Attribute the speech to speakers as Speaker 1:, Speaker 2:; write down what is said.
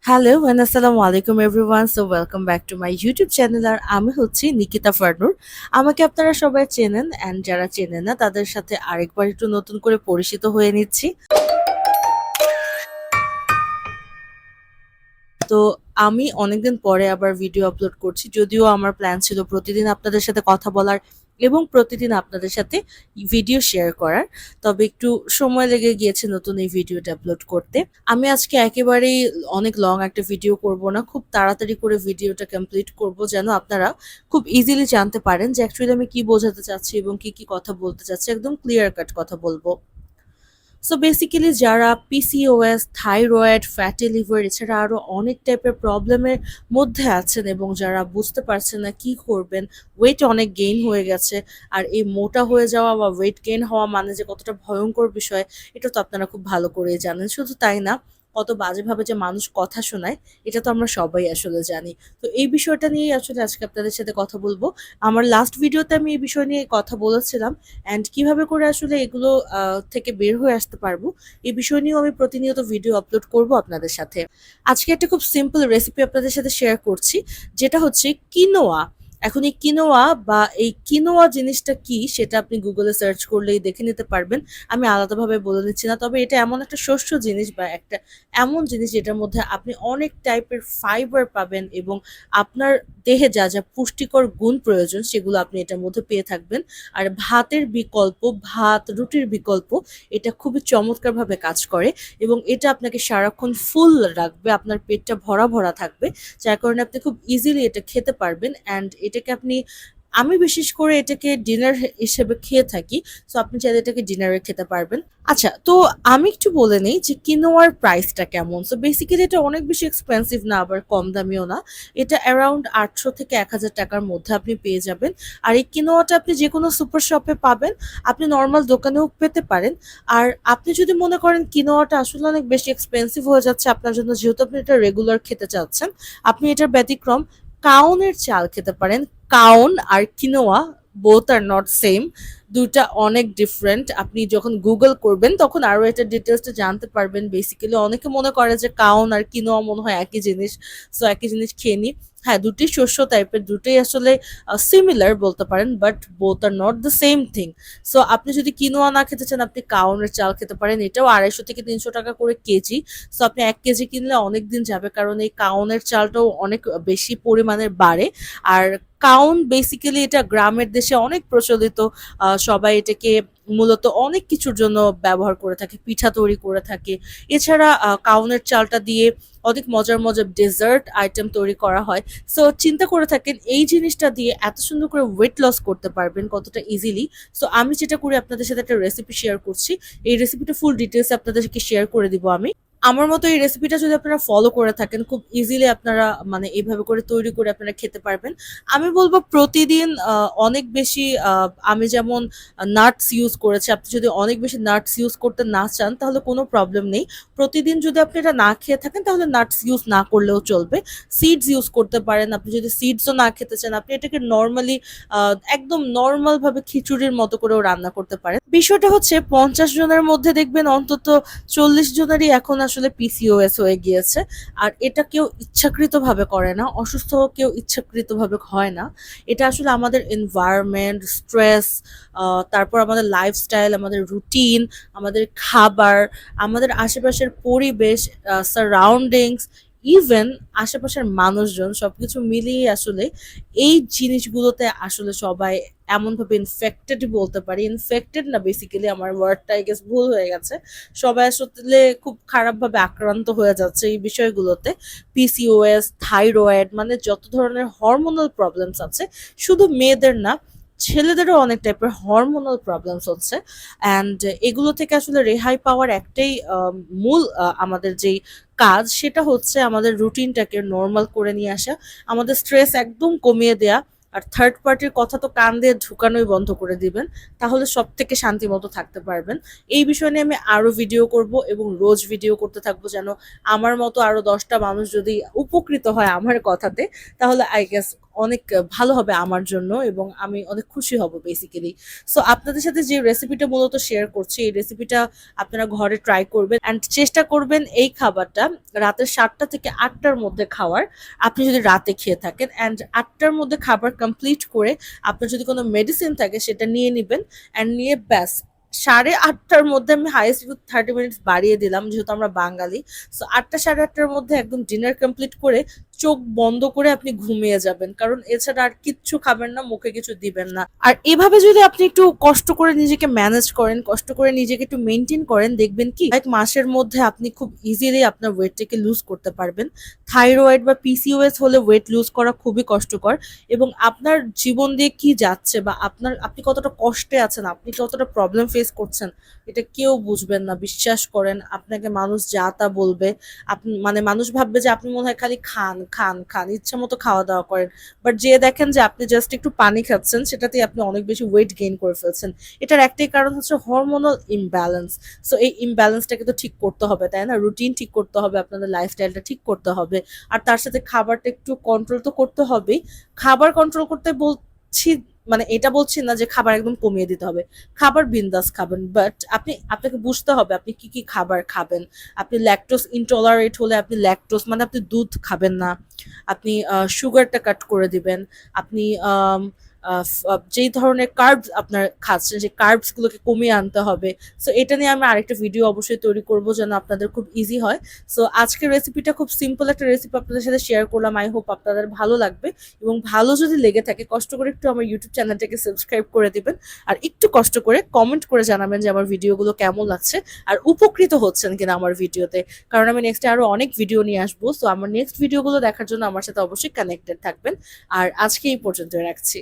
Speaker 1: Hello and আসসালামু আলাইকুম everyone. So welcome back to my YouTube channel. আর আমি হচ্ছি নিকিতা ফারনুর। আমাকে আপনারা সবাই চেনেন অ্যান্ড যারা চেনেন না তাদের সাথে আরেকবার একটু নতুন করে পরিচিত হয়ে নিচ্ছি। তো আমি অনেকদিন পরে আবার ভিডিও আপলোড করছি। যদিও আমার প্ল্যান ছিল প্রতিদিন আপনাদের সাথে কথা বলার এবং প্রতিদিন আপনাদের সাথে ভিডিও শেয়ার করার। তবে একটু সময় লেগে গিয়েছে নতুন এই ভিডিওটা আপলোড করতে। আমি আজকে একেবারেই অনেক লং একটা ভিডিও করব না। খুব তাড়াতাড়ি করে ভিডিওটা কমপ্লিট করব যেন আপনারা খুব ইজিলি জানতে পারেন যে অ্যাকচুয়ালি আমি কি বোঝাতে চাচ্ছি এবং কি কথা বলতে চাচ্ছি। একদম ক্লিয়ার কাট কথা বলব। সো বেসিক্যালি যারা পিসিওএস, থাইরয়েড, ফ্যাটি লিভার এছাড়া আরো অনেক টাইপের প্রবলেমের মধ্যে আছেন এবং যারা বুঝতে পারছেন না কি করবেন, ওয়েট অনেক গেইন হয়ে গেছে। আর এই মোটা হয়ে যাওয়া বা ওয়েট গেইন হওয়া মানে যে কতটা ভয়ঙ্কর বিষয় এটা তো আপনারা খুব ভালো করেই জানেন। শুধু তাই না, কত বাজেভাবে যে মানুষ কথা শোনায় এটা তো আমরা সবাই আসলে জানি। তো এই বিষয়টা নিয়েই আসলে আজকে আপনাদের সাথে কথা বলবো। আমার লাস্ট ভিডিওতে আমি এই বিষয় নিয়ে কথা বলেছিলাম অ্যান্ড কিভাবে করে আসলে এগুলো থেকে বের হয়ে আসতে পারবো এই বিষয় নিয়েও আমি প্রতিনিয়ত ভিডিও আপলোড করব আপনাদের সাথে। আজকে একটা খুব সিম্পল রেসিপি আপনাদের সাথে শেয়ার করছি, যেটা হচ্ছে কিনোয়া। এখন এই কিনোয়া বা এই কিনোয়া জিনিসটা কি সেটা আপনি গুগলে সার্চ করলেই দেখে নিতে পারবেন। আমি আলাদাভাবে বলে নিচ্ছি না, তবে এটা এমন একটা শস্য জিনিস বা একটা এমন জিনিস যেটার মধ্যে আপনি অনেক টাইপের ফাইবার পাবেন এবং আপনার দেহে যা যা পুষ্টিকর গুণ প্রয়োজন সেগুলো আপনি এটার মধ্যে পেয়ে থাকবেন। আর ভাতের বিকল্প, ভাত রুটির বিকল্প এটা খুবই চমৎকারভাবে কাজ করে এবং এটা আপনাকে সারাক্ষণ ফুল রাখবে, আপনার পেটটা ভরা ভরা থাকবে, যার কারণে আপনি খুব ইজিলি এটা খেতে পারবেন। অ্যান্ড এটাকে আপনি, আমি বিশেষ করে এটাকে ডিনার হিসেবে খেয়ে থাকি। সো আপনি চাইলে এটাকে ডিনারে খেতে পারবেন। আচ্ছা, তো আমি একটু বলে নেই যে কিনোয়ার প্রাইসটা কেমন। সো বেসিক্যালি এটা অনেক বেশি এক্সপেন্সিভ না, আবার কম দামিও না। এটা অ্যারাউন্ড ৮০০ থেকে ১,০০০ টাকার মধ্যে আপনি পেয়ে যাবেন। আর এই কিনোয়াটা আপনি যে কোনো সুপার শপে পাবেন, আপনি নর্মাল দোকানেও পেতে পারেন। আর আপনি যদি মনে করেন কিনোয়াটা আসলে অনেক বেশি এক্সপেন্সিভ হয়ে যাচ্ছে আপনার জন্য, যেহেতু আপনি এটা রেগুলার খেতে চাচ্ছেন, আপনি এটার ব্যতিক্রম কাউনের চাল খেতে পারেন। কাউন আর quinoa both are not same, দুটা অনেক ডিফারেন্ট। আপনি যখন গুগল করবেন তখন আরো এটা ডিটেলসটা জানতে পারবেন। বেসিক্যালি অনেকে মনে করে যে কাউন আর কিনোয়া মনে হয় একই জিনিস, সো একই জিনিস খেয়ে নি। হ্যাঁ, দুটি শস্য টাইপের, দুটোই আসলে সিমিলার বলতে পারেন, but both are not the same thing. So আপনি যদি কিনোয়া না খেতে চান আপনি কাউনের চাল খেতে পারেন। এটাও ২৫০ থেকে ৩০০ টাকা করে কেজি। সো আপনি ১ কেজি কিনলে অনেক দিন যাবে, কারণ এই কাউনের চালটাও অনেক বেশি পরিমাণের বাড়ে। আর কাউন বেসিক্যালি এটা গ্রামের দেশে অনেক প্রচলিত। সবাই এটাকে মূলত অনেক কিছুর জন্য ব্যবহার করে থাকে, পিঠা তৈরি করে থাকে। এছাড়া কাউনের চালটা দিয়ে অনেক মজার মজার ডেজার্ট আইটেম তৈরি করা হয়। সো চিন্তা করে থাকেন এই জিনিসটা দিয়ে এত সুন্দর করে ওয়েট লস করতে পারবেন কতটা ইজিলি। সো আমি যেটা করি আপনাদের সাথে একটা রেসিপি শেয়ার করছি। এই রেসিপিটা ফুল ডিটেলস আপনাদেরকে শেয়ার করে দিব আমি। আমার মতো এই রেসিপিটা যদি আপনারা ফলো করে থাকেন খুব ইজিলি আপনারা মানে এইভাবে করে তৈরি করে আপনারা খেতে পারবেন। আমি বলবো প্রতিদিন অনেক বেশি আমি যেমন নাটস ইউজ করেছি, আপনি যদি অনেক বেশি নাটস ইউজ করতে না চান তাহলে কোনো প্রবলেম নেই। প্রতিদিন যদি আপনি এটা না খেয়ে থাকেন তাহলে নাটস ইউজ না করলেও চলবে। সিডস ইউজ করতে পারেন। আপনি যদি সিডসও না খেতে চান আপনি এটাকে নর্মালি একদম নর্মাল ভাবে খিচুড়ির মতো করেও রান্না করতে পারেন। বিষয়টা হচ্ছে ৫০ জনের মধ্যে দেখবেন অন্তত ৪০ জনেরই এখন আসলে পিসিওএস হয়ে গিয়েছে। আর এটা কেউ ইচ্ছাকৃতভাবে করে না, অসুস্থ কেউ ইচ্ছাকৃতভাবে হয় না। এটা আসলে আমাদের এনভায়রনমেন্ট, স্ট্রেস, তারপর আমাদের লাইফস্টাইল, আমাদের রুটিন, আমাদের খাবার, আমাদের আশেপাশের পরিবেশ, সারাউন্ডিংস, ইভেন আশেপাশের মানুষজন সবকিছু মিলিয়ে আসলে এই জিনিসগুলোতে আসলে সবাই এমনভাবে ইনফেক্টেড বলতে পারি। ইনফেক্টেড না, বেসিক্যালি আমার ওয়ার্ডটা আই গেস ভুল হয়ে গেছে। সবাই আসলে খুব খারাপভাবে আক্রান্ত হয়ে যাচ্ছে এই বিষয়গুলোতে। পিসিওএস, থাইরয়েড মানে যত ধরনের হরমোনাল প্রবলেমস আছে, শুধু মেয়েদের না, ছেলেদেরও অনেক টাইপের হরমোনাল প্রবলেমস হচ্ছে। অ্যান্ড এগুলো থেকে আসলে রেহাই পাওয়ার একটাই মূল আমাদের যেই কাজ সেটা হচ্ছে আমাদের রুটিনটাকে নর্মাল করে নিয়ে আসা, আমাদের স্ট্রেস একদম কমিয়ে দেয়া। আর থার্ড পার্টির কথা তো কান দিয়ে ঢুকানোই বন্ধ করে দিবেন, তাহলে সব থেকে শান্তি মতো থাকতে পারবেন। এই বিষয় নিয়ে আমি আরো ভিডিও করব এবং রোজ ভিডিও করতে থাকবো, যেন আমার মতো আরো ১০টা মানুষ যদি উপকৃত হয় আমার কথাতে, তাহলে আই গেস অনেক ভালো হবে আমার জন্য এবং আমি অনেক খুশি হব বেসিক্যালি। সো আপনাদের সাথে যে রেসিপিটা মূলত শেয়ার করছি এই রেসিপিটা আপনারা ঘরে ট্রাই করবেন অ্যান্ড চেষ্টা করবেন এই খাবারটা রাতের 7টা থেকে 8টার মধ্যে খাওয়ার। আপনি যদি রাতে খেয়ে থাকেন অ্যান্ড 8টার মধ্যে খাবার কমপ্লিট করে আপনার যদি কোনো মেডিসিন থাকে সেটা নিয়ে নিবেন অ্যান্ড নিয়ে ব্যাস 8:30টার মধ্যে আমি হাইয়েস্ট একটু 30 মিনিটস বাড়িয়ে দিলাম যেহেতু আমরা বাঙালি। সো 8টা 8:30টার মধ্যে একদম ডিনার কমপ্লিট করে চোখ বন্ধ করে আপনি ঘুমিয়ে যাবেন, কারণ এছাড়া আর কিচ্ছু খাবেন না, মুখে কিছু দিবেন না। আর এভাবে যদি আপনি একটু কষ্ট করে নিজেকে ম্যানেজ করেন, কষ্ট করে নিজেকে একটু মেনটেন করেন, দেখবেন কি এক মাসের মধ্যে আপনি খুব ইজিলি আপনার ওয়েটটাকে লুজ করতে পারবেন। থাইরয়েড বা পিসিওএস হলে ওয়েট লুজ করা খুবই কষ্টকর এবং আপনার জীবন দিয়ে কি যাচ্ছে বা আপনি কতটা কষ্টে আছেন, আপনি কতটা প্রবলেম ফেস করছেন এটা কেউ বুঝবেন না। বিশ্বাস করেন, আপনাকে মানুষ যা তা বলবে, আপনি মানে মানুষ ভাববে যে আপনি মনে হয় খালি খান খান খান ইচ্ছা মতো খাওয়া দাওয়া করেন, বাট যে দেখেন যে আপনি জাস্ট একটু পানি খাচ্ছেন সেটাতেই আপনি অনেক বেশি ওয়েট গেইন করে ফেলছেন। এটার একটাই কারণ হচ্ছে হরমোনাল ইমব্যালেন্স। সো এই ইমব্যালেন্সটাকে তো ঠিক করতে হবে, তাই না? রুটিন ঠিক করতে হবে, আপনাদের লাইফস্টাইলটা ঠিক করতে হবে, আর তার সাথে খাবারটা একটু কন্ট্রোল তো করতে হবেই। খাবার কন্ট্রোল করতে বলছি মানে এটা বলছি না যে খাবার একদম কমিয়ে দিতে হবে, খাবার বিন্দাস খাবেন, বাট আপনাকে বুঝতে হবে আপনি কি কি খাবার খাবেন। আপনি ল্যাকটোজ ইনটলারেট হলে আপনি ল্যাকটোজ মানে আপনি দুধ খাবেন না, আপনি সুগারটা কাট করে দিবেন, আপনি যেই ধরনের কার্বস আপনার খাচ্ছেন সেই কার্বস গুলোকে কমিয়ে আনতে হবে। সো এটা নিয়ে আমি আরেকটা ভিডিও অবশ্যই তৈরি করব যেন আপনাদের খুব ইজি হয়। সো আজকের রেসিপিটা খুব সিম্পল একটা রেসিপি আপনাদের সাথে শেয়ার করলাম, আই হোপ আপনাদের ভালো লাগবে এবং ভালো যদি লেগে থাকে কষ্ট করে একটু আমার ইউটিউব চ্যানেলটাকে সাবস্ক্রাইব করে দিবেন আর একটু কষ্ট করে কমেন্ট করে জানাবেন যে আমার ভিডিওগুলো কেমন লাগছে আর উপকৃত হচ্ছেন কিনা আমার ভিডিওতে, কারণ আমি নেক্সটে আরো অনেক ভিডিও নিয়ে আসবো। সো আমার নেক্সট ভিডিওগুলো দেখার জন্য আমার সাথে অবশ্যই কানেক্টেড থাকবেন। আর আজকে এই পর্যন্ত রাখছি।